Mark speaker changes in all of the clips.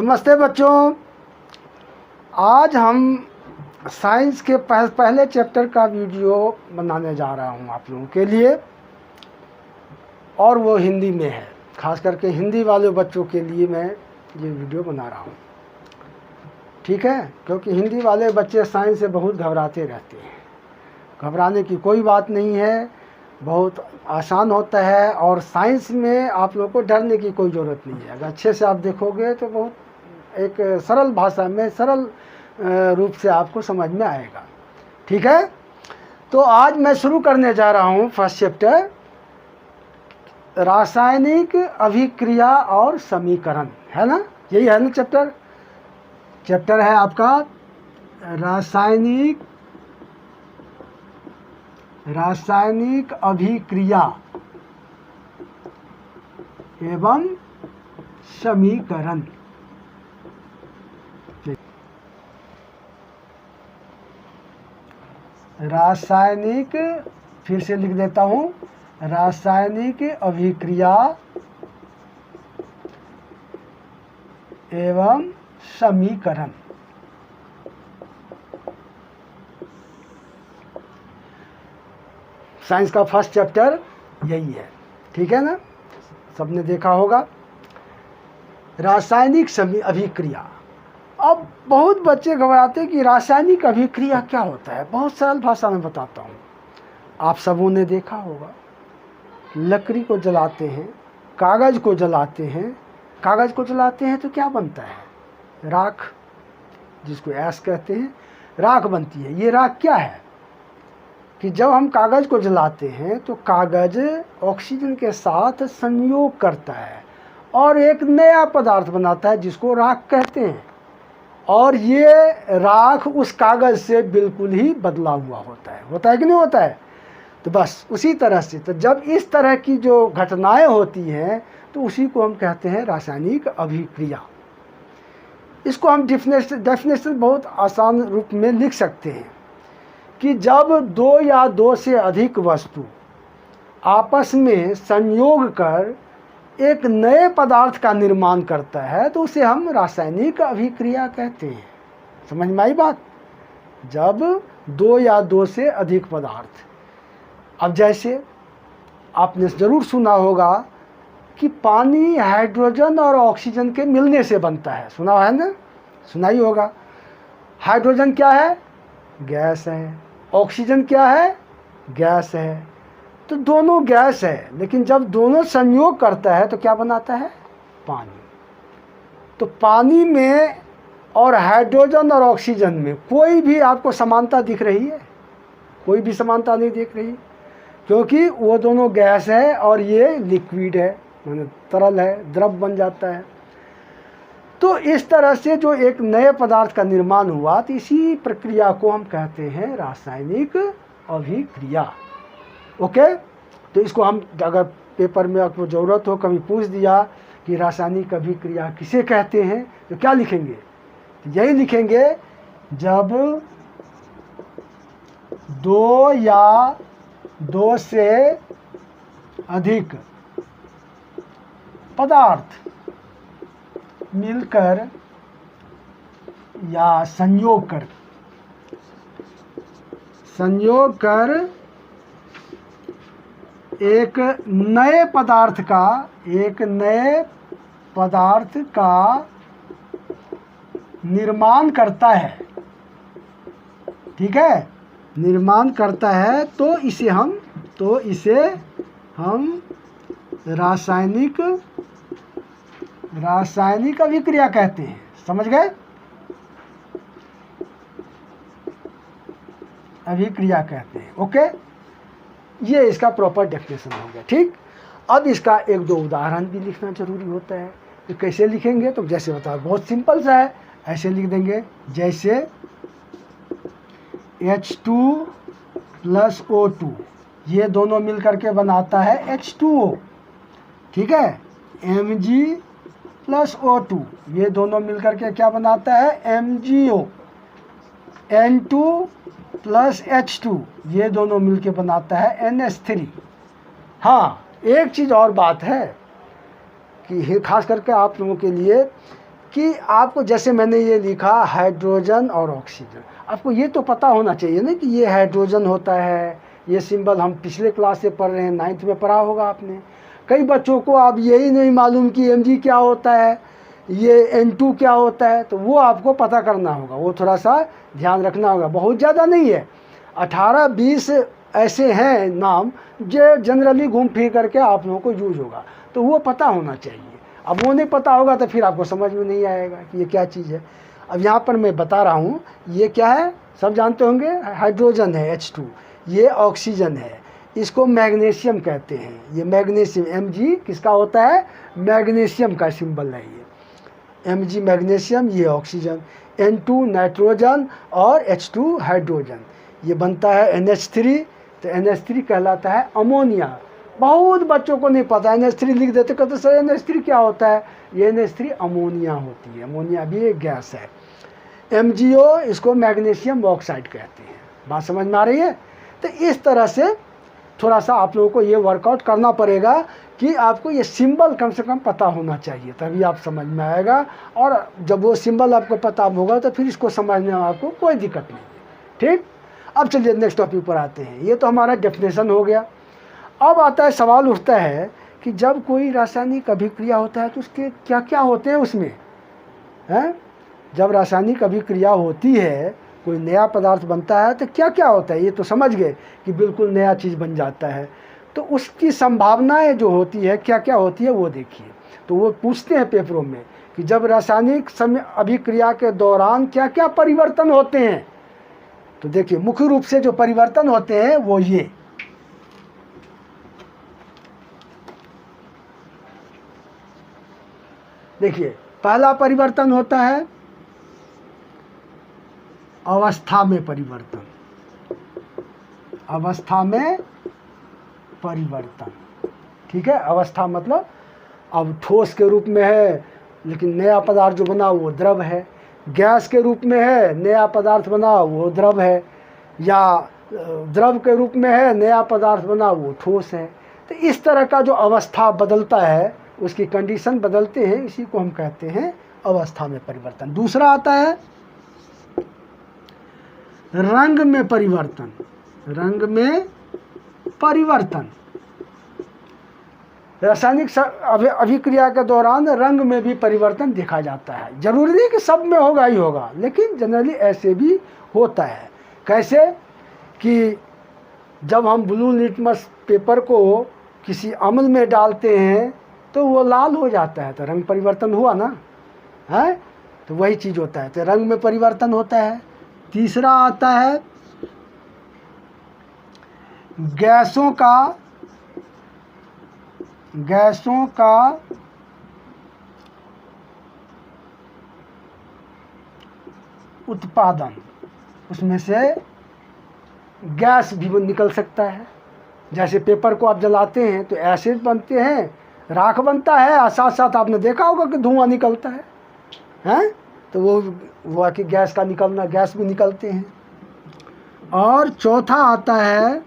Speaker 1: नमस्ते बच्चों। आज हम साइंस के पहले चैप्टर का वीडियो बनाने जा रहा हूं आप लोगों के लिए, और वो हिंदी में है। खास करके हिंदी वाले बच्चों के लिए मैं ये वीडियो बना रहा हूं, ठीक है। क्योंकि हिंदी वाले बच्चे साइंस से बहुत घबराते रहते हैं। घबराने की कोई बात नहीं है, बहुत आसान होता है। और साइंस में आप लोगों को डरने की कोई ज़रूरत नहीं है। अगर अच्छे से आप देखोगे तो बहुत एक सरल भाषा में, सरल रूप से आपको समझ में आएगा, ठीक है। तो आज मैं शुरू करने जा रहा हूँ फर्स्ट चैप्टर, रासायनिक अभिक्रिया और समीकरण, है ना। यही है ना चैप्टर है आपका रासायनिक अभिक्रिया एवं समीकरण। रासायनिक, फिर से लिख देता हूं, रासायनिक अभिक्रिया एवं समीकरण। साइंस का फर्स्ट चैप्टर यही है, ठीक है ना। सबने देखा होगा रासायनिक अभिक्रिया। अब बहुत बच्चे घबराते हैं कि रासायनिक अभिक्रिया क्या होता है। बहुत सरल भाषा में बताता हूँ। आप सबों ने देखा होगा, लकड़ी को जलाते हैं, कागज़ को जलाते हैं। कागज़ को जलाते हैं तो क्या बनता है? राख, जिसको ऐश कहते हैं, राख बनती है। ये राख क्या है कि जब हम कागज़ को जलाते हैं तो कागज़ ऑक्सीजन के साथ संयोग करता है और एक नया पदार्थ बनाता है जिसको राख कहते हैं। और ये राख उस कागज़ से बिल्कुल ही बदला हुआ होता है कि नहीं होता है। तो बस उसी तरह से, तो जब इस तरह की जो घटनाएं होती हैं तो उसी को हम कहते हैं रासायनिक अभिक्रिया। इसको हम डेफिनेशन बहुत आसान रूप में लिख सकते हैं कि जब दो या दो से अधिक वस्तु आपस में संयोग कर एक नए पदार्थ का निर्माण करता है तो उसे हम रासायनिक अभिक्रिया कहते हैं। समझ में आई बात? जब दो या दो से अधिक पदार्थ, अब जैसे आपने ज़रूर सुना होगा कि पानी हाइड्रोजन और ऑक्सीजन के मिलने से बनता है। सुना है ना? सुना ही होगा। हाइड्रोजन क्या है? गैस है। ऑक्सीजन क्या है? गैस है। तो दोनों गैस है, लेकिन जब दोनों संयोग करता है तो क्या बनाता है? पानी। तो पानी में और हाइड्रोजन और ऑक्सीजन में कोई भी आपको समानता दिख रही है? कोई भी समानता नहीं दिख रही, क्योंकि वो दोनों गैस है और ये लिक्विड है, माने तरल है, द्रव बन जाता है। तो इस तरह से जो एक नए पदार्थ का निर्माण हुआ, तो इसी प्रक्रिया को हम कहते हैं रासायनिक अभिक्रिया। ओके। तो इसको हम, अगर पेपर में आपको ज़रूरत हो, कभी पूछ दिया कि रासायनिक अभिक्रिया किसे कहते हैं, तो क्या लिखेंगे? तो यही लिखेंगे, जब दो या दो से अधिक पदार्थ मिलकर या संयोग कर एक नए पदार्थ का निर्माण करता है, ठीक है, निर्माण करता है, तो इसे हम रासायनिक अभिक्रिया कहते हैं। समझ गए? अभिक्रिया कहते हैं। ओके, ये इसका प्रॉपर डेफिनेशन हो गया, ठीक। अब इसका एक दो उदाहरण भी लिखना जरूरी होता है। तो कैसे लिखेंगे? तो जैसे बताओ, बहुत सिंपल सा है। ऐसे लिख देंगे, जैसे H2 + O2, ये दोनों मिलकर के बनाता है H2O, ठीक है। Mg + O2, ये दोनों मिलकर के क्या बनाता है? MgO। N2 + H2, ये दोनों मिलके बनाता है NH3। हाँ, एक चीज़ और बात है कि खास करके आप लोगों के लिए कि आपको, जैसे मैंने ये लिखा हाइड्रोजन और ऑक्सीजन, आपको ये तो पता होना चाहिए ना कि ये हाइड्रोजन होता है, ये सिंबल हम पिछले क्लास से पढ़ रहे हैं, 9th में पढ़ा होगा आपने। कई बच्चों को अब यही नहीं मालूम कि Mg क्या होता है, ये N2 क्या होता है, तो वो आपको पता करना होगा, वो थोड़ा सा ध्यान रखना होगा। बहुत ज़्यादा नहीं है, 18-20 ऐसे हैं नाम जो जनरली घूम फिर करके आप लोगों को यूज होगा, तो वो पता होना चाहिए। अब वो नहीं पता होगा तो फिर आपको समझ में नहीं आएगा कि ये क्या चीज़ है। अब यहाँ पर मैं बता रहा हूँ, ये क्या है सब जानते होंगे, हाइड्रोजन है H2, ये ऑक्सीजन है, इसको मैग्नीशियम कहते हैं। ये मैग्नीशियम Mg किसका होता है, मैग्नीशियम का सिंबल है ये, Mg मैग्नीशियम, ये ऑक्सीजन, N2 नाइट्रोजन और H2 हाइड्रोजन, ये बनता है NH3, तो NH3 कहलाता है अमोनिया। बहुत बच्चों को नहीं पता, NH3 लिख देते, कहते सर NH3 क्या होता है, ये NH3 अमोनिया होती है, अमोनिया भी एक गैस है। MgO इसको मैग्नीशियम ऑक्साइड कहते हैं। बात समझ में आ रही है। तो इस तरह से थोड़ा सा आप लोगों को ये वर्कआउट करना पड़ेगा कि आपको ये सिंबल कम से कम पता होना चाहिए, तभी आप समझ में आएगा। और जब वो सिंबल आपको पता होगा तो फिर इसको समझने में आपको कोई दिक्कत नहीं है। ठीक, अब चलिए नेक्स्ट टॉपिक पर आते हैं। ये तो हमारा डेफिनेशन हो गया। अब आता है, सवाल उठता है कि जब कोई रासायनिक अभिक्रिया होता है तो उसके क्या क्या होते हैं उसमें, हैं? जब रासायनिक अभिक्रिया होती है, कोई नया पदार्थ बनता है तो क्या क्या होता है, ये तो समझ गए कि बिल्कुल नया चीज़ बन जाता है। तो उसकी संभावनाएं जो होती है क्या क्या होती है वो देखिए। तो वो पूछते हैं पेपरों में कि जब रासायनिक अभिक्रिया के दौरान क्या क्या परिवर्तन होते हैं, तो देखिए मुख्य रूप से जो परिवर्तन होते हैं वो ये, देखिए पहला परिवर्तन होता है अवस्था में परिवर्तन। अवस्था में परिवर्तन, ठीक है। अवस्था मतलब अब ठोस के रूप में है लेकिन नया पदार्थ जो बना वो द्रव है, गैस के रूप में है नया पदार्थ बना वो द्रव है, या द्रव के रूप में है नया पदार्थ बना वो ठोस है। तो इस तरह का जो अवस्था बदलता है, उसकी कंडीशन बदलते हैं, इसी को हम कहते हैं अवस्था में परिवर्तन। दूसरा आता है रंग में परिवर्तन। रंग में परिवर्तन, रासायनिक अभिक्रिया के दौरान रंग में भी परिवर्तन देखा जाता है। जरूरी नहीं कि सब में होगा ही होगा, लेकिन जनरली ऐसे भी होता है। कैसे कि जब हम ब्लू लिटमस पेपर को किसी अम्ल में डालते हैं तो वो लाल हो जाता है, तो रंग परिवर्तन हुआ ना, है। तो वही चीज़ होता है, तो रंग में परिवर्तन होता है। तीसरा आता है गैसों का उत्पादन, उसमें से गैस भी निकल सकता है। जैसे पेपर को आप जलाते हैं तो एसिड बनते हैं, राख बनता है, और साथ साथ आपने देखा होगा कि धुआं निकलता है, हैं? तो वो आके गैस का निकलना, गैस भी निकलते हैं। और चौथा आता है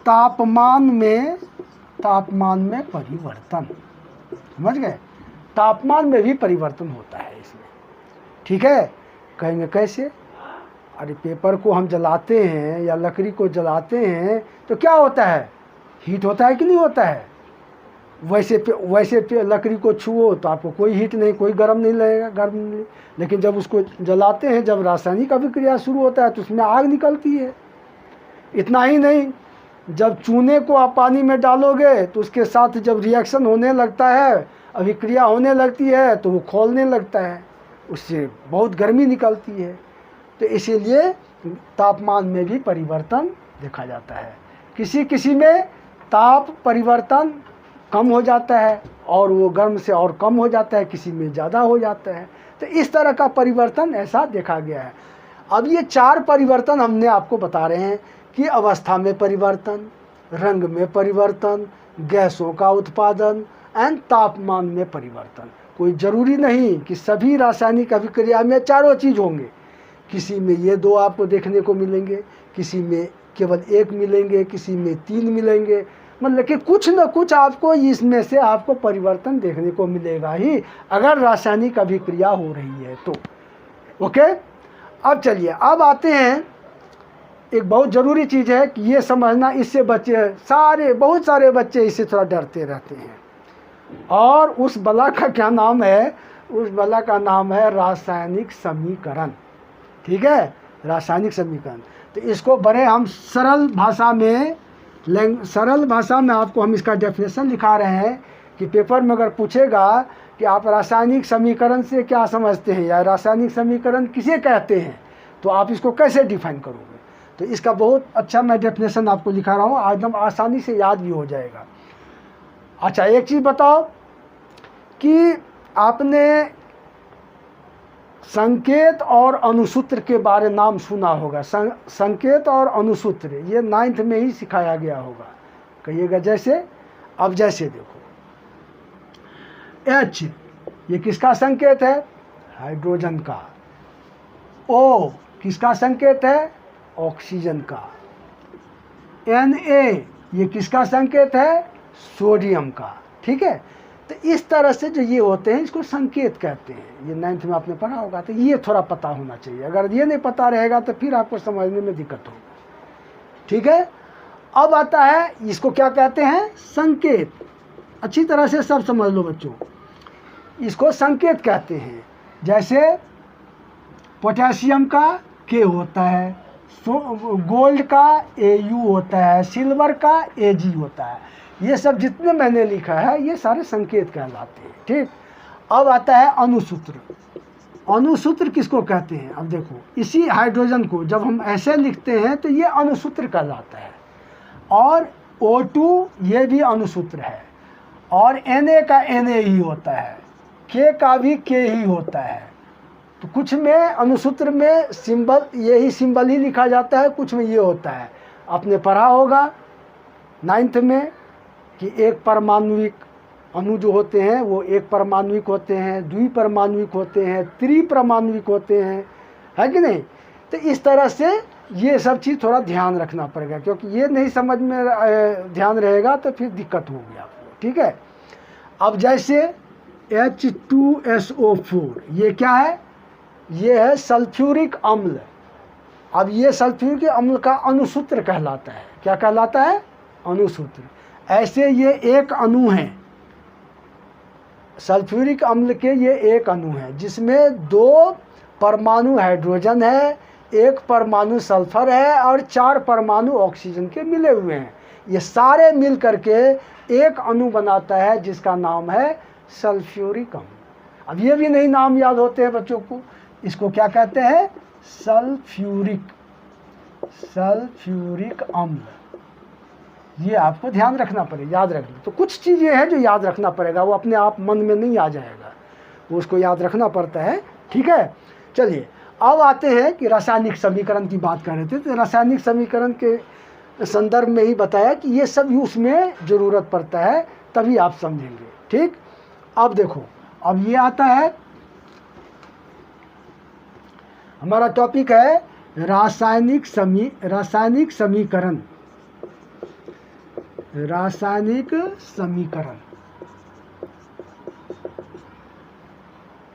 Speaker 1: तापमान में परिवर्तन। समझ गए, तापमान में भी परिवर्तन होता है इसमें, ठीक है। कहेंगे कैसे, अरे पेपर को हम जलाते हैं या लकड़ी को जलाते हैं तो क्या होता है, हीट होता है कि नहीं होता है। वैसे लकड़ी को छुओ तो आपको कोई हीट नहीं, कोई गर्म नहीं लगेगा, गर्म नहीं। लेकिन जब उसको जलाते हैं, जब रासायनिक अभिक्रिया शुरू होता है तो उसमें आग निकलती है। इतना ही नहीं, जब चूने को आप पानी में डालोगे तो उसके साथ जब रिएक्शन होने लगता है, अभिक्रिया होने लगती है, तो वो खौलने लगता है, उससे बहुत गर्मी निकलती है। तो इसीलिए तापमान में भी परिवर्तन देखा जाता है। किसी में ताप परिवर्तन कम हो जाता है और वो गर्म से और कम हो जाता है, किसी में ज़्यादा हो जाता है। तो इस तरह का परिवर्तन ऐसा देखा गया है। अब ये 4 परिवर्तन हमने आपको बता रहे हैं कि अवस्था में परिवर्तन, रंग में परिवर्तन, गैसों का उत्पादन एंड तापमान में परिवर्तन। कोई ज़रूरी नहीं कि सभी रासायनिक अभिक्रिया में चारों चीज़ होंगे। किसी में ये 2 आपको देखने को मिलेंगे, किसी में केवल 1 मिलेंगे, किसी में 3 मिलेंगे। मतलब कि कुछ न कुछ आपको इसमें से आपको परिवर्तन देखने को मिलेगा ही, अगर रासायनिक अभिक्रिया हो रही है तो। ओके, अब चलिए, अब आते हैं, एक बहुत ज़रूरी चीज़ है कि ये समझना, इससे बच्चे बहुत सारे बच्चे इससे थोड़ा डरते रहते हैं। और उस बला का क्या नाम है? उस बला का नाम है रासायनिक समीकरण। ठीक है, रासायनिक समीकरण। तो इसको बड़े हम सरल भाषा में आपको हम इसका डेफिनेशन लिखा रहे हैं कि पेपर में अगर पूछेगा कि आप रासायनिक समीकरण से क्या समझते हैं या रासायनिक समीकरण किसे कहते हैं, तो आप इसको कैसे डिफाइन करोगे। तो इसका बहुत अच्छा मैं डेफिनेशन आपको लिखा रहा हूँ, एकदम आसानी से याद भी हो जाएगा। अच्छा, एक चीज़ बताओ कि आपने संकेत और अनुसूत्र के बारे नाम सुना होगा। संकेत और अनुसूत्र ये 9th में ही सिखाया गया होगा। कहिएगा जैसे, अब जैसे देखो, H ये किसका संकेत है? हाइड्रोजन का। O किसका संकेत है? ऑक्सीजन का। Na ये किसका संकेत है? सोडियम का। ठीक है, तो इस तरह से जो ये होते हैं इसको संकेत कहते हैं। ये 9th में आपने पढ़ा होगा, तो ये थोड़ा पता होना चाहिए। अगर ये नहीं पता रहेगा तो फिर आपको समझने में दिक्कत होगा। ठीक है, अब आता है इसको क्या कहते हैं? संकेत। अच्छी तरह से सब समझ लो बच्चों, इसको संकेत कहते हैं। जैसे पोटेशियम का K होता है, गोल्ड का Au होता है, सिल्वर का Ag होता है। ये सब जितने मैंने लिखा है ये सारे संकेत कहलाते हैं। ठीक, अब आता है अनुसूत्र। अनुसूत्र किसको कहते हैं? अब देखो, इसी हाइड्रोजन को जब हम ऐसे लिखते हैं तो ये अनुसूत्र कहलाता है। और O2 ये भी अनुसूत्र है, और Na का Na ही होता है, K का भी K ही होता है। तो कुछ में अनुसूत्र में सिंबल, यही सिंबल ही लिखा जाता है, कुछ में ये होता है। आपने पढ़ा होगा 9th में कि एक परमाणुविक अणु जो होते हैं वो एक परमाणुविक होते हैं, द्विपरमाणुविक होते हैं, त्रिपरमाणुविक होते हैं, है कि नहीं। तो इस तरह से ये सब चीज़ थोड़ा ध्यान रखना पड़ेगा, क्योंकि ये नहीं समझ में ध्यान रहेगा तो फिर दिक्कत होगी आपको। ठीक है, अब जैसे H2SO4 ये क्या है? ये है सल्फ्यूरिक अम्ल। अब ये सल्फ्यूरिक अम्ल का अनुसूत्र कहलाता है। क्या कहलाता है? अनुसूत्र। ऐसे ये एक अणु है, सल्फ्यूरिक अम्ल के ये एक अणु है जिसमें 2 परमाणु हाइड्रोजन है, 1 परमाणु सल्फर है और 4 परमाणु ऑक्सीजन के मिले हुए हैं। ये सारे मिल करके एक अणु बनाता है जिसका नाम है सल्फ्यूरिक अम्ल। अब ये भी नहीं नाम याद होते हैं बच्चों को, इसको क्या कहते हैं? सल्फ्यूरिक अम्ल। ये आपको ध्यान रखना पड़ेगा, याद रखना। तो कुछ चीज़ें हैं जो याद रखना पड़ेगा, वो अपने आप मन में नहीं आ जाएगा, वो उसको याद रखना पड़ता है। ठीक है, चलिए अब आते हैं कि रासायनिक समीकरण की बात कर रहे थे। तो रासायनिक समीकरण के संदर्भ में ही बताया कि ये सब उसमें ज़रूरत पड़ता है, तभी आप समझेंगे। ठीक, अब देखो, अब ये आता है, हमारा टॉपिक है रासायनिक समीकरण। रासायनिक समीकरण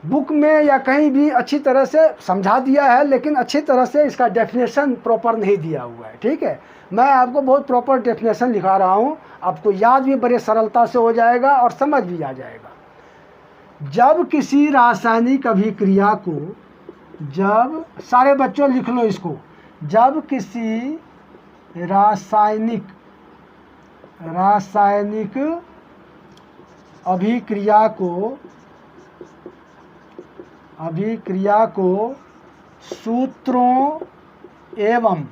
Speaker 1: बुक में या कहीं भी अच्छी तरह से समझा दिया है, लेकिन अच्छी तरह से इसका डेफिनेशन प्रॉपर नहीं दिया हुआ है। ठीक है, मैं आपको बहुत प्रॉपर डेफिनेशन लिखा रहा हूँ, आपको याद भी बड़े सरलता से हो जाएगा और समझ भी आ जाएगा। जब किसी रासायनिक अभिक्रिया को, जब, सारे बच्चों लिख लो इसको, जब किसी रासायनिक अभिक्रिया को सूत्रों एवं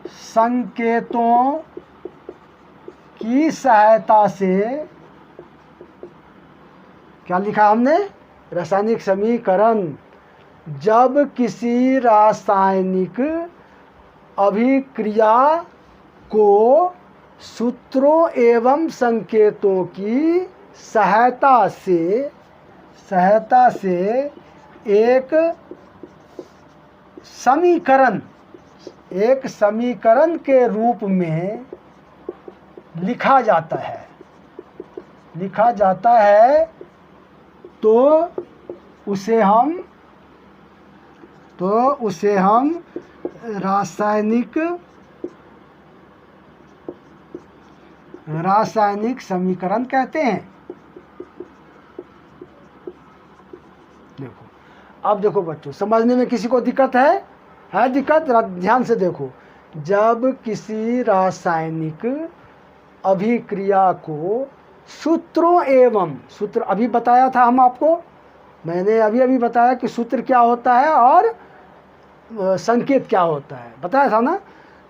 Speaker 1: संकेतों की सहायता से, क्या लिखा हमने? रासायनिक समीकरण। जब किसी रासायनिक अभिक्रिया को सूत्रों एवं संकेतों की सहायता से एक समीकरण के रूप में लिखा जाता है तो उसे हम रासायनिक समीकरण कहते हैं। देखो, अब देखो बच्चों, समझने में किसी को दिक्कत है दिक्कत? ध्यान से देखो, जब किसी रासायनिक अभिक्रिया को सूत्र अभी बताया था हम आपको, मैंने अभी बताया कि सूत्र क्या होता है और संकेत क्या होता है, बताया था ना।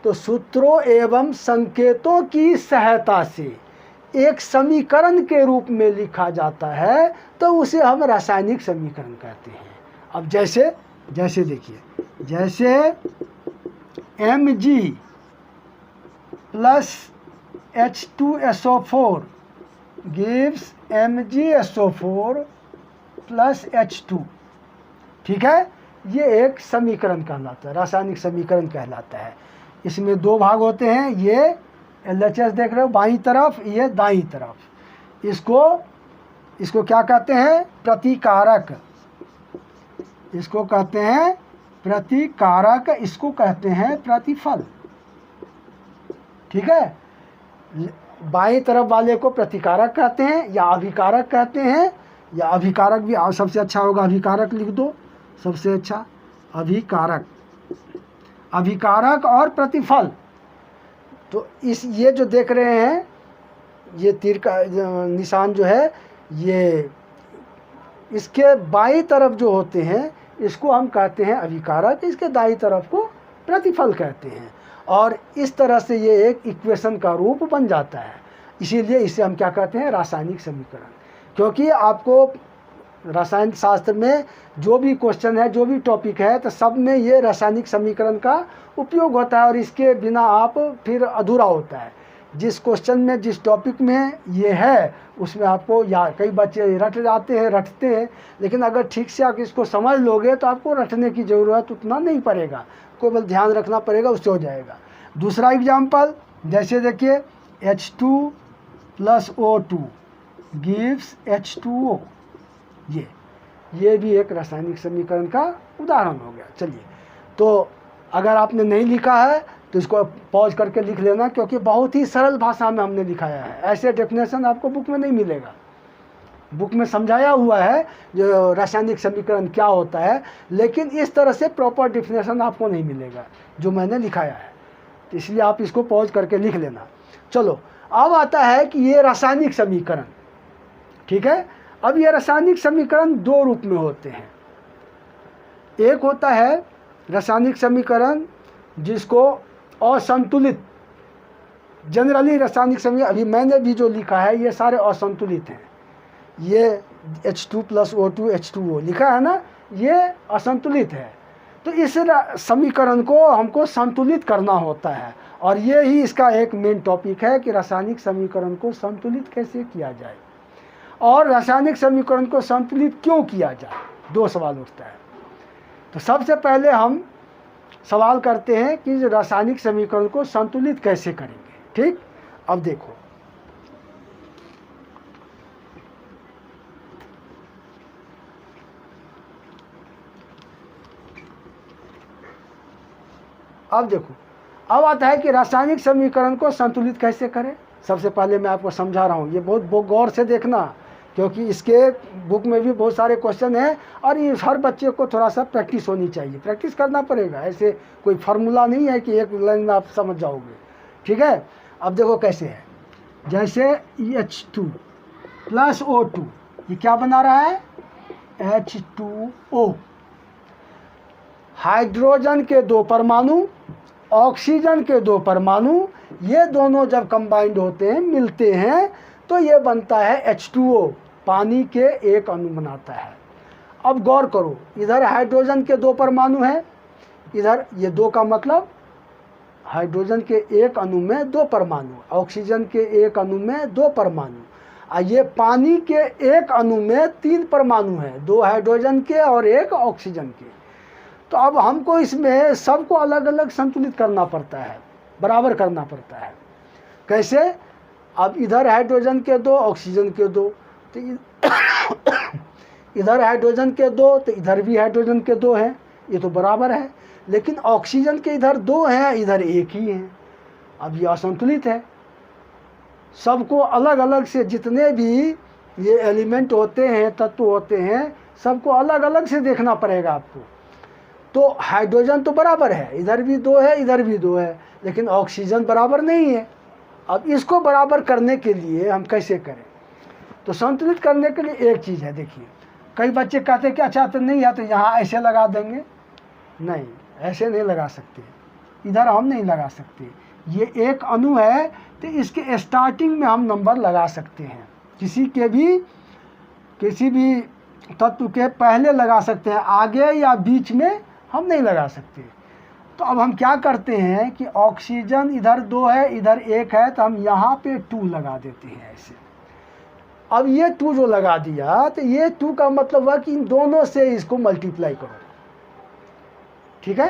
Speaker 1: तो सूत्रों एवं संकेतों की सहायता से एक समीकरण के रूप में लिखा जाता है तो उसे हम रासायनिक समीकरण कहते हैं। अब जैसे देखिए, जैसे Mg plus H2SO4 gives MgSO4 plus H2, ठीक है, ये एक समीकरण कहलाता है, रासायनिक समीकरण कहलाता है। इसमें दो भाग होते हैं, ये LHS देख रहे हो बाईं तरफ, ये दाईं तरफ। इसको क्या कहते हैं? प्रतिकारक। इसको कहते हैं प्रतिकारक, इसको कहते हैं प्रतिफल, ठीक है। बाईं तरफ वाले को प्रतिकारक कहते हैं या अभिकारक कहते हैं, या अभिकारक भी सबसे अच्छा होगा, अभिकारक लिख दो सबसे अच्छा, अभिकारक और प्रतिफल। तो ये जो देख रहे हैं, ये तीर का निशान जो है, ये इसके बाईं तरफ जो होते हैं इसको हम कहते हैं अभिकारक, इसके दाईं तरफ को प्रतिफल कहते हैं। और इस तरह से ये एक इक्वेशन का रूप बन जाता है, इसीलिए इसे हम क्या कहते हैं? रासायनिक समीकरण। क्योंकि आपको रसायन शास्त्र में जो भी क्वेश्चन है, जो भी टॉपिक है, तो सब में ये रासायनिक समीकरण का उपयोग होता है, और इसके बिना आप फिर अधूरा होता है। जिस क्वेश्चन में, जिस टॉपिक में ये है, उसमें आपको, या कई बच्चे रटते हैं, लेकिन अगर ठीक से आप इसको समझ लोगे तो आपको रटने की ज़रूरत उतना नहीं पड़ेगा, केवल ध्यान रखना पड़ेगा, उससे हो जाएगा। दूसरा एग्जाम्पल, जैसे देखिए H2 plus O2 gives H2O, ये भी एक रासायनिक समीकरण का उदाहरण हो गया। चलिए, तो अगर आपने नहीं लिखा है तो इसको पॉज करके लिख लेना, क्योंकि बहुत ही सरल भाषा में हमने लिखाया है। ऐसे डेफिनेशन आपको बुक में नहीं मिलेगा। बुक में समझाया हुआ है जो रासायनिक समीकरण क्या होता है, लेकिन इस तरह से प्रॉपर डेफिनेशन आपको नहीं मिलेगा जो मैंने लिखाया है। तो इसलिए आप इसको पॉज करके लिख लेना। चलो, अब आता है कि ये रासायनिक समीकरण, ठीक है। अब ये रासायनिक समीकरण दो रूप में होते हैं। एक होता है रासायनिक समीकरण जिसको असंतुलित, जनरली रासायनिक समीकरण अभी मैंने भी जो लिखा है ये सारे असंतुलित हैं। ये H2 प्लस O2 H2O लिखा है ना, ये असंतुलित है। तो इस समीकरण को हमको संतुलित करना होता है, और ये ही इसका एक मेन टॉपिक है कि रासायनिक समीकरण को संतुलित कैसे किया जाए, और रासायनिक समीकरण को संतुलित क्यों किया जाए। दो सवाल उठता है। तो सबसे पहले हम सवाल करते हैं कि रासायनिक समीकरण को संतुलित कैसे करेंगे, ठीक। अब देखो, अब आता है कि रासायनिक समीकरण को संतुलित कैसे करें। सबसे पहले मैं आपको समझा रहा हूँ, ये बहुत गौर से देखना, क्योंकि इसके बुक में भी बहुत सारे क्वेश्चन हैं, और ये हर बच्चे को थोड़ा सा प्रैक्टिस होनी चाहिए, प्रैक्टिस करना पड़ेगा। ऐसे कोई फार्मूला नहीं है कि एक लाइन में आप समझ जाओगे, ठीक है। अब देखो कैसे है, जैसे H2 प्लस O2, ये क्या बना रहा है? H2O। हाइड्रोजन के दो परमाणु, ऑक्सीजन के दो परमाणु, ये दोनों जब कंबाइंड होते हैं, मिलते हैं, तो ये बनता है H2O, पानी के एक अणु बनाता है। अब गौर करो, इधर हाइड्रोजन के दो परमाणु हैं, इधर ये दो का मतलब हाइड्रोजन के एक अणु में दो परमाणु, ऑक्सीजन के एक अणु में दो परमाणु, और ये पानी के एक अणु में तीन परमाणु हैं, दो हाइड्रोजन के और एक ऑक्सीजन के। तो अब हमको इसमें सबको अलग अलग संतुलित करना पड़ता है, बराबर करना पड़ता है। कैसे? अब इधर हाइड्रोजन के 2, ऑक्सीजन के 2, तो इधर हाइड्रोजन के 2 तो इधर भी हाइड्रोजन के 2 हैं, ये तो बराबर है। लेकिन ऑक्सीजन के इधर 2 हैं, इधर 1 ही हैं। अब ये असंतुलित है। सबको अलग अलग से, जितने भी ये एलिमेंट होते हैं, तत्व होते हैं, सबको अलग अलग से देखना पड़ेगा आपको। तो हाइड्रोजन तो बराबर है, इधर भी 2 है, इधर भी 2 है, लेकिन ऑक्सीजन बराबर नहीं है। अब इसको बराबर करने के लिए हम कैसे करें? तो संतुलित करने के लिए एक चीज़ है, देखिए कई बच्चे कहते हैं कि अच्छा तो नहीं है तो यहाँ ऐसे लगा देंगे। नहीं, ऐसे नहीं लगा सकते, इधर हम नहीं लगा सकते। ये एक अणु है तो इसके स्टार्टिंग में हम नंबर लगा सकते हैं, किसी भी तत्व के पहले लगा सकते हैं, आगे या बीच में हम नहीं लगा सकते। तो अब हम क्या करते हैं कि ऑक्सीजन इधर 2 है, इधर 1 है, तो हम यहाँ पे 2 लगा देते हैं ऐसे। अब ये 2 जो लगा दिया, तो ये 2 का मतलब हुआ कि इन दोनों से इसको मल्टीप्लाई करो, ठीक है,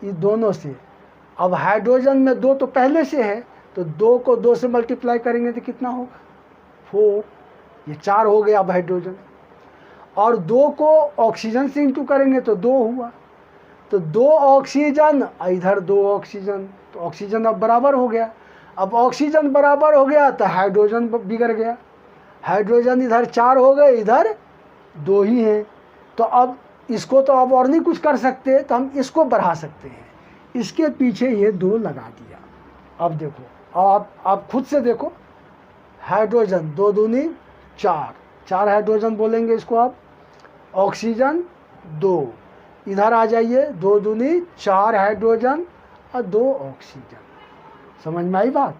Speaker 1: ये दोनों से। अब हाइड्रोजन में 2 तो पहले से है, तो 2 को 2 से मल्टीप्लाई करेंगे तो कितना होगा? 4, ये 4 हो गया अब हाइड्रोजन। और 2 को ऑक्सीजन से इंटू करेंगे तो 2 हुआ, तो 2 ऑक्सीजन, इधर 2 ऑक्सीजन, तो ऑक्सीजन अब बराबर हो गया। अब ऑक्सीजन बराबर हो गया तो हाइड्रोजन बिगड़ गया। हाइड्रोजन इधर 4 हो गए, इधर 2 ही हैं। तो अब इसको तो अब और नहीं कुछ कर सकते, तो हम इसको बढ़ा सकते हैं। इसके पीछे ये 2 लगा दिया। अब देखो, आप खुद से देखो, हाइड्रोजन 2 दूनी 4, 4 हाइड्रोजन बोलेंगे इसको आप। ऑक्सीजन 2, इधर आ जाइए, 2 दूनी 4 हाइड्रोजन और 2 ऑक्सीजन। समझ में आई बात?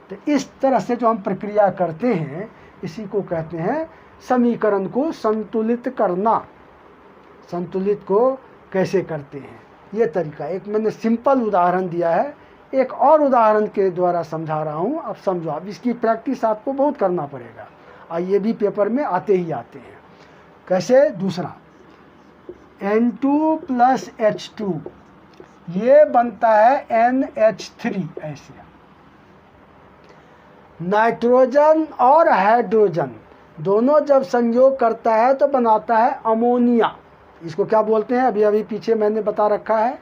Speaker 1: तो इस तरह से जो हम प्रक्रिया करते हैं, इसी को कहते हैं समीकरण को संतुलित करना। संतुलित को कैसे करते हैं, ये तरीका। एक मैंने सिंपल उदाहरण दिया है, एक और उदाहरण के द्वारा समझा रहा हूँ, आप समझो। अब इसकी प्रैक्टिस आपको बहुत करना पड़ेगा, और ये भी पेपर में आते ही आते हैं। कैसे? दूसरा N2 + H2, ये बनता है NH3 ऐसे। नाइट्रोजन और हाइड्रोजन दोनों जब संयोग करता है तो बनाता है अमोनिया। इसको क्या बोलते हैं? अभी पीछे मैंने बता रखा है,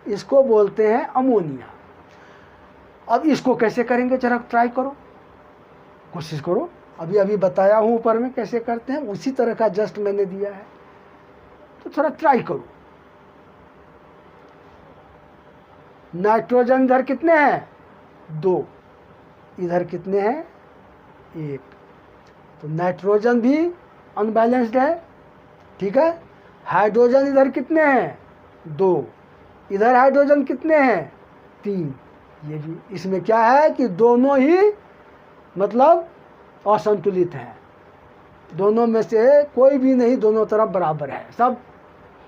Speaker 1: इसको बोलते हैं अमोनिया। अब इसको कैसे करेंगे, जरा ट्राई करो, कोशिश करो। अभी बताया हूँ ऊपर में कैसे करते हैं, उसी तरह का जस्ट मैंने दिया है, तो थोड़ा ट्राई करो। नाइट्रोजन इधर कितने हैं? 2, इधर कितने हैं? 1। तो नाइट्रोजन भी अनबैलेंस्ड है, ठीक है। हाइड्रोजन इधर कितने हैं? 2, इधर हाइड्रोजन कितने हैं? 3। ये भी, इसमें क्या है कि दोनों ही मतलब असंतुलित हैं, दोनों में से कोई भी नहीं, दोनों तरफ बराबर है, सब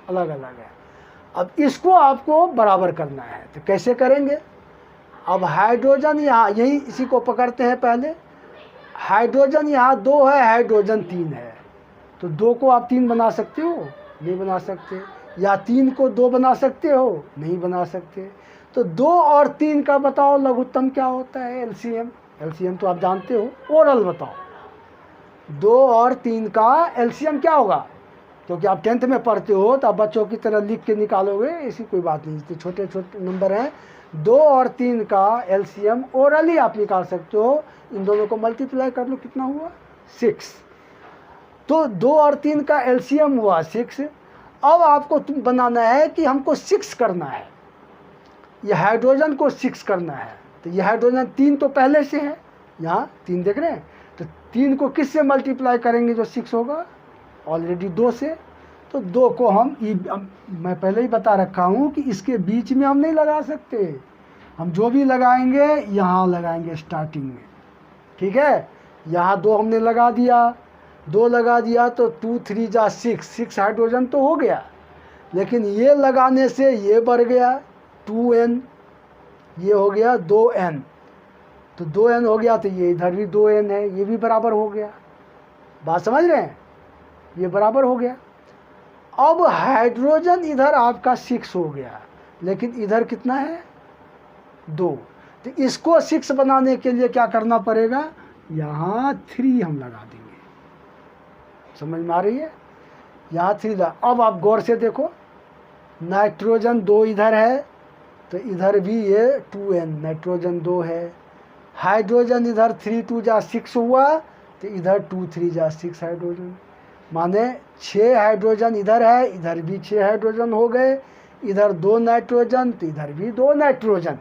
Speaker 1: अलग अलग है। अब इसको आपको बराबर करना है, तो कैसे करेंगे? अब हाइड्रोजन यहाँ, यही इसी को पकड़ते हैं पहले। हाइड्रोजन यहाँ 2 है, हाइड्रोजन 3 है, तो 2 को आप 3 बना सकते हो? नहीं बना सकते। या 3 को 2 बना सकते हो? नहीं बना सकते। तो 2 और 3 का बताओ लघुत्तम क्या होता है? एलसीएम। एलसीएम तो आप जानते हो, ओरल बताओ। 2 और 3 का एलसीएम क्या होगा? क्योंकि आप 10th में पढ़ते हो, तो आप बच्चों की तरह लिख के निकालोगे, ऐसी कोई बात नहीं, तो छोटे छोटे नंबर हैं। 2 और 3 का एलसीएम ओरली आप निकाल सकते हो। इन दोनों को मल्टीप्लाई कर लो, कितना हुआ? 6। तो 2 और 3 का एलसीएम हुआ 6। अब आपको बनाना है कि हमको 6 करना है, ये हाइड्रोजन को 6 करना है। तो ये हाइड्रोजन 3 तो पहले से है, यहाँ 3 देख रहे हैं, तो 3 को किस से मल्टीप्लाई करेंगे जो 6 होगा? ऑलरेडी 2 से। तो 2 को हम मैं पहले ही बता रखा हूँ कि इसके बीच में हम नहीं लगा सकते, हम जो भी लगाएंगे यहाँ लगाएंगे स्टार्टिंग में, ठीक है। यहाँ 2 हमने लगा दिया, 2 लगा दिया तो 2 3 जा 6 हाइड्रोजन तो हो गया। लेकिन ये लगाने से ये बढ़ गया 2n, ये हो गया 2n, तो 2n हो गया, तो ये इधर भी 2n है, ये भी बराबर हो गया। बात समझ रहे हैं? ये बराबर हो गया। अब हाइड्रोजन इधर आपका 6 हो गया, लेकिन इधर कितना है? 2। तो इसको 6 बनाने के लिए क्या करना पड़ेगा? यहाँ 3 हम लगा देंगे। समझ में आ रही है? यहाँ 3 अब आप गौर से देखो, नाइट्रोजन 2 इधर है तो इधर भी ये 2n नाइट्रोजन 2 है। हाइड्रोजन इधर 3 2 जा 6 हुआ तो इधर 2 3 जा 6 हाइड्रोजन, माने 6 हाइड्रोजन इधर है, इधर भी 6 हाइड्रोजन हो गए। इधर 2 नाइट्रोजन तो इधर भी 2 नाइट्रोजन,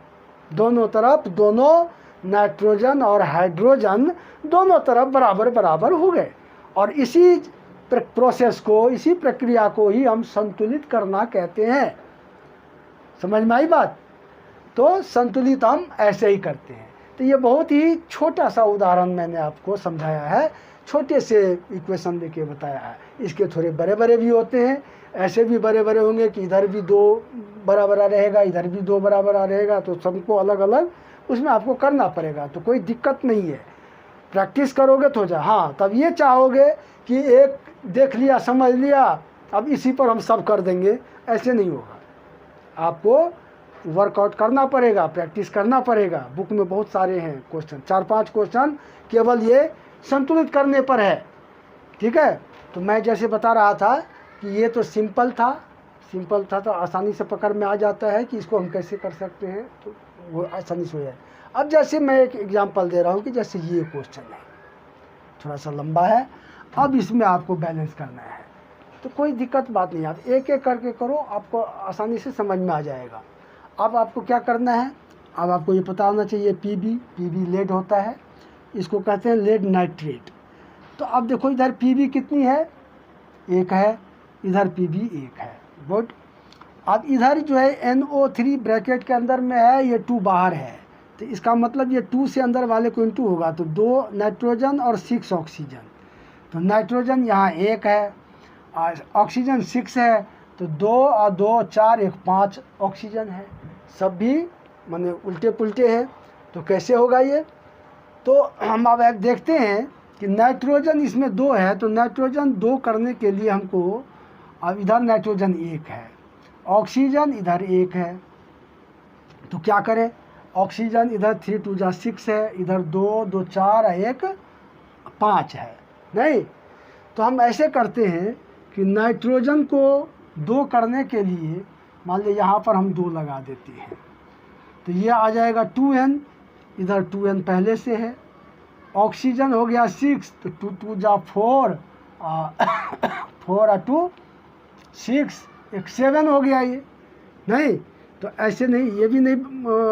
Speaker 1: दोनों तरफ दोनों नाइट्रोजन और हाइड्रोजन दोनों तरफ बराबर बराबर हो गए। और इसी प्रोसेस को, इसी प्रक्रिया को ही हम संतुलित करना कहते हैं। समझ में आई बात? तो संतुलित हम ऐसे ही करते हैं। तो ये बहुत ही छोटा सा उदाहरण मैंने आपको समझाया है, छोटे से इक्वेशन लेके बताया है। इसके थोड़े बड़े बड़े भी होते हैं, ऐसे भी बड़े बड़े होंगे कि इधर भी 2 बराबर रहेगा, इधर भी 2 बराबर रहेगा, तो सबको अलग अलग उसमें आपको करना पड़ेगा। तो कोई दिक्कत नहीं है, प्रैक्टिस करोगे तो जा। हाँ, तब ये चाहोगे कि एक देख लिया समझ लिया अब इसी पर हम सब कर देंगे, ऐसे नहीं होगा। आपको वर्कआउट करना पड़ेगा, प्रैक्टिस करना पड़ेगा। बुक में बहुत सारे हैं क्वेश्चन, 4-5 क्वेश्चन केवल ये संतुलित करने पर है। ठीक है? तो मैं जैसे बता रहा था कि ये तो सिंपल था तो आसानी से पकड़ में आ जाता है कि इसको हम कैसे कर सकते हैं, तो वो आसानी से हो जाए। अब जैसे मैं एक एग्जांपल दे रहा हूँ कि जैसे ये क्वेश्चन है, थोड़ा सा लंबा है, अब इसमें आपको बैलेंस करना है। तो कोई दिक्कत बात नहीं, आप एक एक करके करो, आपको आसानी से समझ में आ जाएगा। अब आपको क्या करना है, अब आपको ये पता होना चाहिए पीबी लेड होता है, इसको कहते हैं लेड नाइट्रेट। तो अब देखो इधर पीबी कितनी है, 1 है, इधर पीबी 1 है। गुड। अब इधर जो है NO3 ब्रैकेट के अंदर में है, ये 2 बाहर है, तो इसका मतलब ये 2 से अंदर वाले को इंटू होगा, तो 2 नाइट्रोजन और 6 ऑक्सीजन। तो नाइट्रोजन यहाँ 1 है और ऑक्सीजन 6 है, तो 2 और 2 4 1 5 ऑक्सीजन है। सब भी माने उल्टे पुल्टे हैं, तो कैसे होगा ये? तो हम अब देखते हैं कि नाइट्रोजन इसमें 2 है, तो नाइट्रोजन 2 करने के लिए हमको, अब इधर नाइट्रोजन 1 है, ऑक्सीजन इधर 1 है, तो क्या करें? ऑक्सीजन इधर 3 2 जा 6 है, इधर 2 2 4 1 5 है, नहीं? तो हम ऐसे करते हैं कि नाइट्रोजन को 2 करने के लिए मान लीजिए यहाँ पर हम 2 लगा देते हैं, तो ये आ जाएगा 2n, इधर 2n पहले से है। ऑक्सीजन हो गया 6, तो 2 2 जा 4 4 और 2 6, एक 7 हो गया ये, नहीं? तो ऐसे नहीं, ये भी नहीं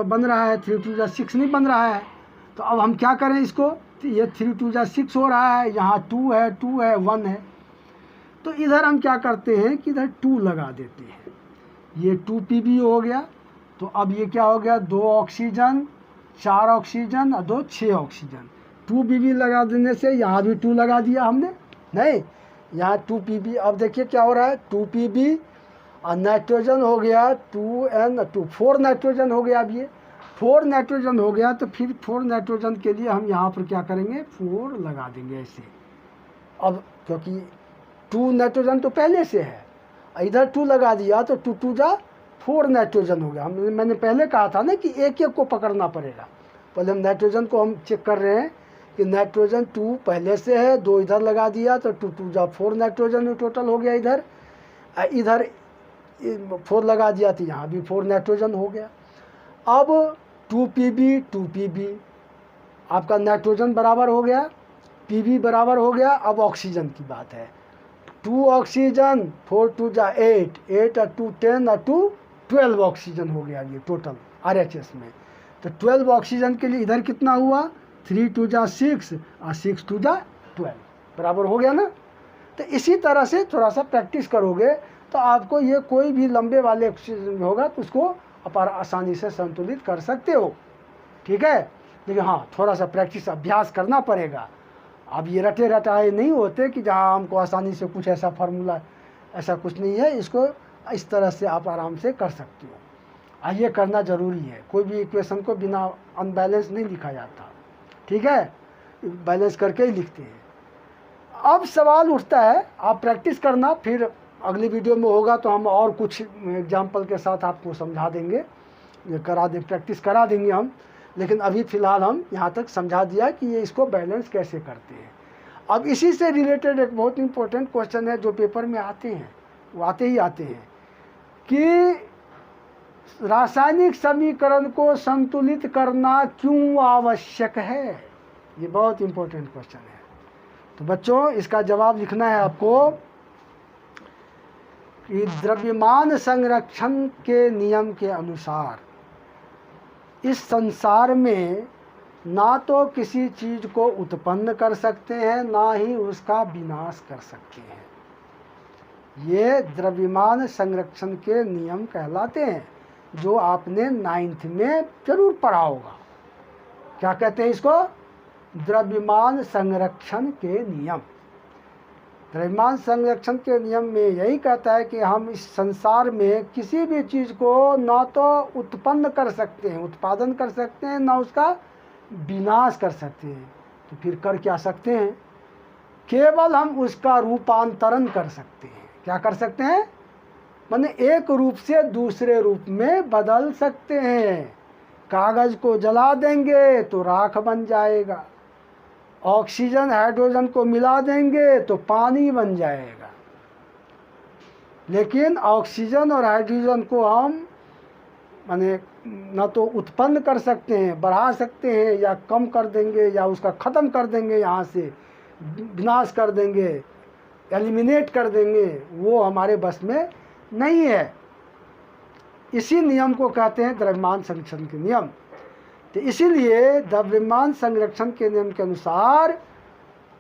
Speaker 1: बन रहा है, 3 2 जा 6 नहीं बन रहा है। तो अब हम क्या करें इसको, तो ये 3 2 जा 6 हो रहा है, यहाँ 2 है 1 है, तो इधर हम क्या करते हैं कि इधर 2 लगा देते हैं। ये 2 पीबी हो गया, तो अब ये क्या हो गया, 2 ऑक्सीजन 4 ऑक्सीजन और 2 6 ऑक्सीजन। 2 पीबी लगा देने से यहाँ भी 2 लगा दिया हमने, नहीं? यहाँ 2 पीबी, अब देखिए क्या हो रहा है, 2 पीबी और नाइट्रोजन हो गया 2n 4 नाइट्रोजन हो गया। अब ये 4 नाइट्रोजन हो गया, तो फिर 4 नाइट्रोजन के लिए हम यहाँ पर क्या करेंगे, 4 लगा देंगे ऐसे। अब क्योंकि 2 नाइट्रोजन तो पहले से है, इधर 2 लगा दिया तो 2 2 जा 4 नाइट्रोजन हो गया। मैंने पहले कहा था ना कि एक एक को पकड़ना पड़ेगा। पहले हम नाइट्रोजन को हम चेक कर रहे हैं कि नाइट्रोजन 2 पहले से है, 2 इधर लगा दिया तो 2 2 जा 4 नाइट्रोजन टोटल हो गया। इधर इधर 4 लगा दिया तो यहाँ भी 4 नाइट्रोजन हो गया। अब 2 पीबी आपका नाइट्रोजन बराबर हो गया, पीबी बराबर हो गया। अब ऑक्सीजन की बात है, 2 ऑक्सीजन 4 2 जा 8 8 और 2 10 और 2 12 ऑक्सीजन हो गया ये टोटल RHS में। तो 12 ऑक्सीजन के लिए इधर कितना हुआ, 3 2 जा 6 और 6 2 जा 12 बराबर हो गया ना। तो इसी तरह से थोड़ा सा प्रैक्टिस करोगे तो आपको ये कोई भी लंबे वाले ऑक्सीजन होगा तो उसको आप आसानी से संतुलित कर सकते हो। ठीक है, लेकिन हाँ थोड़ा सा प्रैक्टिस अभ्यास करना पड़ेगा। अब ये रटे रटाए नहीं होते कि जहाँ हमको आसानी से कुछ ऐसा फार्मूला, ऐसा कुछ नहीं है। इसको इस तरह से आप आराम से कर सकते हो। ये करना ज़रूरी है, कोई भी इक्वेशन को बिना अनबैलेंस नहीं लिखा जाता। ठीक है, बैलेंस करके ही लिखते हैं। अब सवाल उठता है, आप प्रैक्टिस करना, फिर अगली वीडियो में होगा तो हम और कुछ एग्जाम्पल के साथ आपको समझा देंगे, ये करा दे, प्रैक्टिस करा देंगे हम। लेकिन अभी फ़िलहाल हम यहाँ तक समझा दिया कि ये इसको बैलेंस कैसे करते हैं। अब इसी से रिलेटेड एक बहुत इंपॉर्टेंट क्वेश्चन है जो पेपर में आते हैं, वो आते ही आते हैं कि रासायनिक समीकरण को संतुलित करना क्यों आवश्यक है। ये बहुत इंपॉर्टेंट क्वेश्चन है। तो बच्चों इसका जवाब लिखना है आपको कि द्रव्यमान संरक्षण के नियम के अनुसार इस संसार में ना तो किसी चीज़ को उत्पन्न कर सकते हैं, ना ही उसका विनाश कर सकते हैं। ये द्रव्यमान संरक्षण के नियम कहलाते हैं, जो आपने 9th में जरूर पढ़ा होगा। क्या कहते हैं इसको? द्रव्यमान संरक्षण के नियम। द्रव्यमान संरक्षण के नियम में यही कहता है कि हम इस संसार में किसी भी चीज़ को ना तो उत्पन्न कर सकते हैं, उत्पादन कर सकते हैं, ना उसका विनाश कर सकते हैं। तो फिर कर क्या सकते हैं? केवल हम उसका रूपांतरण कर सकते हैं। क्या कर सकते हैं? माने एक रूप से दूसरे रूप में बदल सकते हैं। कागज़ को जला देंगे तो राख बन जाएगा, ऑक्सीजन हाइड्रोजन को मिला देंगे तो पानी बन जाएगा। लेकिन ऑक्सीजन और हाइड्रोजन को हम माने न तो उत्पन्न कर सकते हैं, बढ़ा सकते हैं, या कम कर देंगे, या उसका ख़त्म कर देंगे, यहाँ से विनाश कर देंगे, एलिमिनेट कर देंगे, वो हमारे बस में नहीं है। इसी नियम को कहते हैं द्रव्यमान संरक्षण के नियम। तो इसीलिए द्रव्यमान संरक्षण के नियम के अनुसार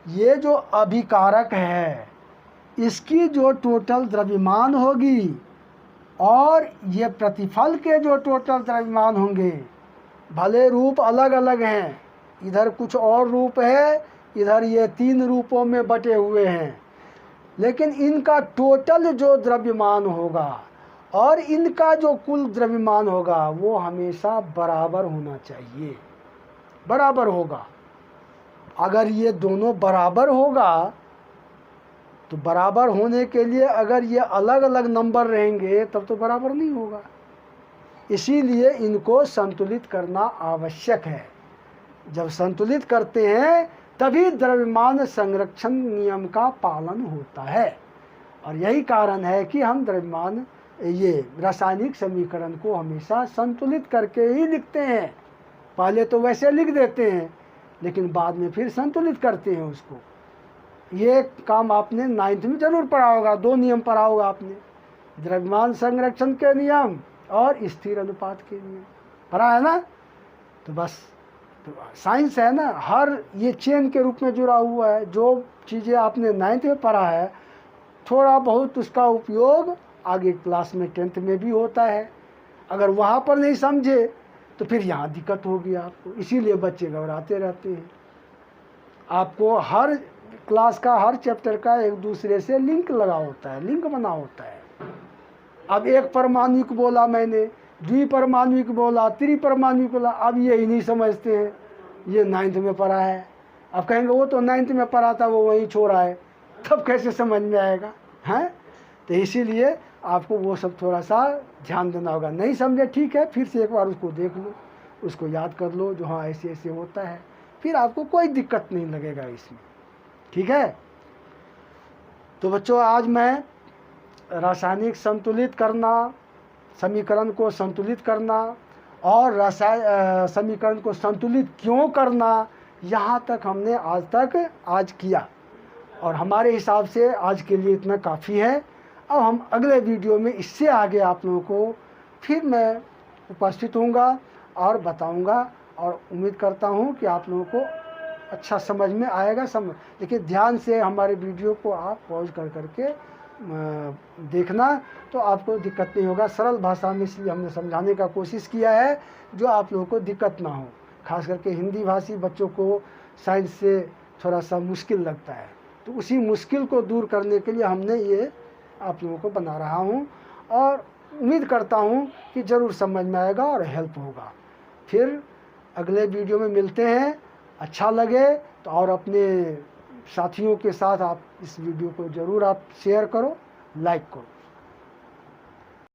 Speaker 1: ये जो अभिकारक है, इसकी जो टोटल द्रव्यमान होगी और ये प्रतिफल के जो टोटल द्रव्यमान होंगे, भले रूप अलग अलग हैं, इधर कुछ और रूप है, इधर ये 3 रूपों में बटे हुए हैं, लेकिन इनका टोटल जो द्रव्यमान होगा और इनका जो कुल द्रव्यमान होगा वो हमेशा बराबर होना चाहिए, बराबर होगा। अगर ये दोनों बराबर होगा तो बराबर होने के लिए अगर ये अलग अलग नंबर रहेंगे तब तो बराबर नहीं होगा। इसीलिए इनको संतुलित करना आवश्यक है। जब संतुलित करते हैं तभी द्रव्यमान संरक्षण नियम का पालन होता है। और यही कारण है कि हम द्रव्यमान ये रासायनिक समीकरण को हमेशा संतुलित करके ही लिखते हैं। पहले तो वैसे लिख देते हैं, लेकिन बाद में फिर संतुलित करते हैं उसको। ये काम आपने 9th में जरूर पढ़ा होगा। 2 नियम पढ़ा होगा आपने, द्रव्यमान संरक्षण के नियम और स्थिर अनुपात के नियम पढ़ा है ना। तो बस तो साइंस है ना, हर ये चेन के रूप में जुड़ा हुआ है। जो चीज़ें आपने 9th में पढ़ा है, थोड़ा बहुत उसका उपयोग आगे क्लास में 10th में भी होता है। अगर वहाँ पर नहीं समझे तो फिर यहाँ दिक्कत होगी आपको। इसीलिए बच्चे घबराते रहते हैं। आपको हर क्लास का, हर चैप्टर का एक दूसरे से लिंक लगा होता है, लिंक बना होता है। अब एक परमाणुक बोला मैंने, द्विपरमाणुक बोला, त्रिपरमाणुक बोला, अब ये ही नहीं समझते हैं। ये 9th में पढ़ा है, अब कहेंगे वो तो 9th में पढ़ा था, वो वहीं छोड़ा है, तब कैसे समझ में आएगा? हैं? तो इसीलिए आपको वो सब थोड़ा सा ध्यान देना होगा। नहीं समझे ठीक है, फिर से एक बार उसको देख लो, उसको याद कर लो, जो हाँ ऐसे ऐसे होता है, फिर आपको कोई दिक्कत नहीं लगेगा इसमें। ठीक है? तो बच्चों आज मैं रासायनिक संतुलित करना, समीकरण को संतुलित करना और समीकरण को संतुलित क्यों करना, यहाँ तक हमने आज किया। और हमारे हिसाब से आज के लिए इतना काफ़ी है। अब हम अगले वीडियो में इससे आगे आप लोगों को फिर मैं उपस्थित होऊंगा और बताऊंगा, और उम्मीद करता हूं कि आप लोगों को अच्छा समझ में आएगा। लेकिन ध्यान से हमारे वीडियो को आप पॉज कर करके देखना, तो आपको दिक्कत नहीं होगा। सरल भाषा में इसलिए हमने समझाने का कोशिश किया है जो आप लोगों को दिक्कत ना हो। खास करके हिंदी भाषी बच्चों को साइंस से थोड़ा सा मुश्किल लगता है, तो उसी मुश्किल को दूर करने के लिए हमने ये आप लोगों को बना रहा हूँ, और उम्मीद करता हूँ कि ज़रूर समझ में आएगा और हेल्प होगा। फिर अगले वीडियो में मिलते हैं। अच्छा लगे तो और अपने साथियों के साथ आप इस वीडियो को ज़रूर आप शेयर करो, लाइक करो।